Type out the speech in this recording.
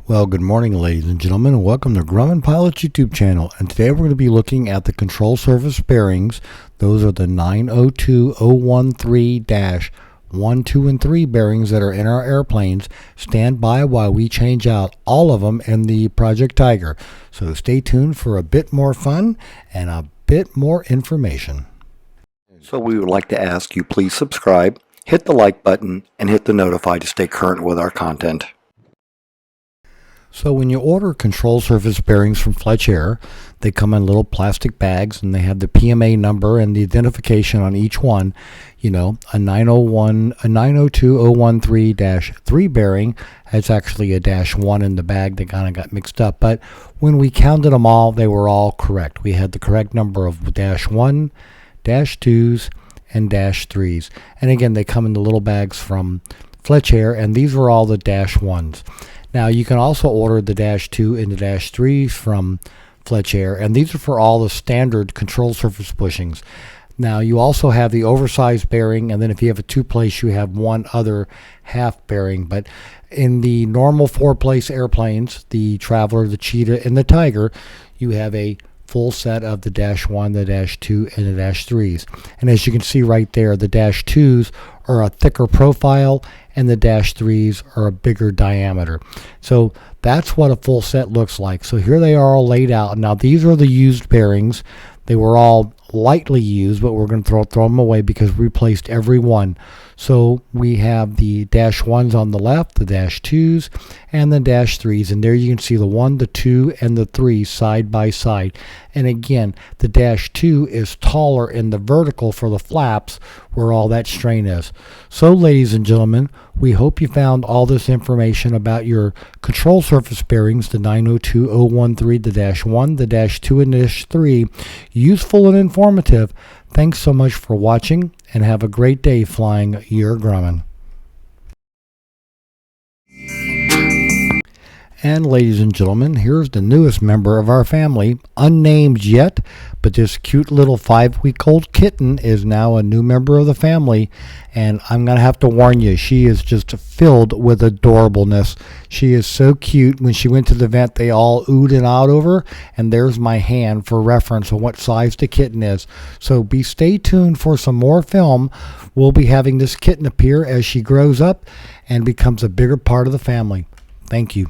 Well, good morning, ladies and gentlemen, and welcome to Grumman Pilot's YouTube channel. And today we're going to be looking at the control surface bearings. Those are the 902013-1, 2, and 3 bearings that are in our airplanes. Stand by while we change out all of them in the Project Tiger. So stay tuned for a bit more fun and a bit more information. So we would like to ask you please subscribe, hit the like button, and hit the notify to stay current with our content. So when you order control surface bearings from Fletch Air, they come in little plastic bags and they have the PMA number and the identification on each one. You know, a 902013-3 bearing has actually a -1 in the bag that kind of got mixed up. But when we counted them all, they were all correct. We had the correct number of -1, -2s, and -3s. And again, they come in the little bags from Fletch Air, and these were all the -1s. Now you can also order the -2 and the -3 from Fletch Air, and these are for all the standard control surface bushings. Now you also have the oversized bearing, and then if you have a 2-place, you have one other half bearing. But in the normal 4-place airplanes, the Traveler, the Cheetah, and the Tiger, you have a full set of the -1, the -2, and the -3s. And as you can see right there, the -2s are a thicker profile and the -3s are a bigger diameter. So that's what a full set looks like. So here they are all laid out. Now these are the used bearings. They were all lightly used, but we're going to throw them away because we replaced every one. So we have the -1s on the left, the -2s, and the -3s. And there you can see the 1, the 2, and the 3 side by side. And again, the -2 is taller in the vertical for the flaps where all that strain is. So ladies and gentlemen, we hope you found all this information about your control surface bearings, the 902013, the -1, the -2, and the -3, useful and informative. Thanks so much for watching, and have a great day flying your Grumman. And ladies and gentlemen, here's the newest member of our family, unnamed yet, but this cute little 5-week-old kitten is now a new member of the family. And I'm going to have to warn you, she is just filled with adorableness. She is so cute. When she went to the vent, they all oohed and awed over, and there's my hand for reference on what size the kitten is. So stay tuned for some more film. We'll be having this kitten appear as she grows up and becomes a bigger part of the family. Thank you.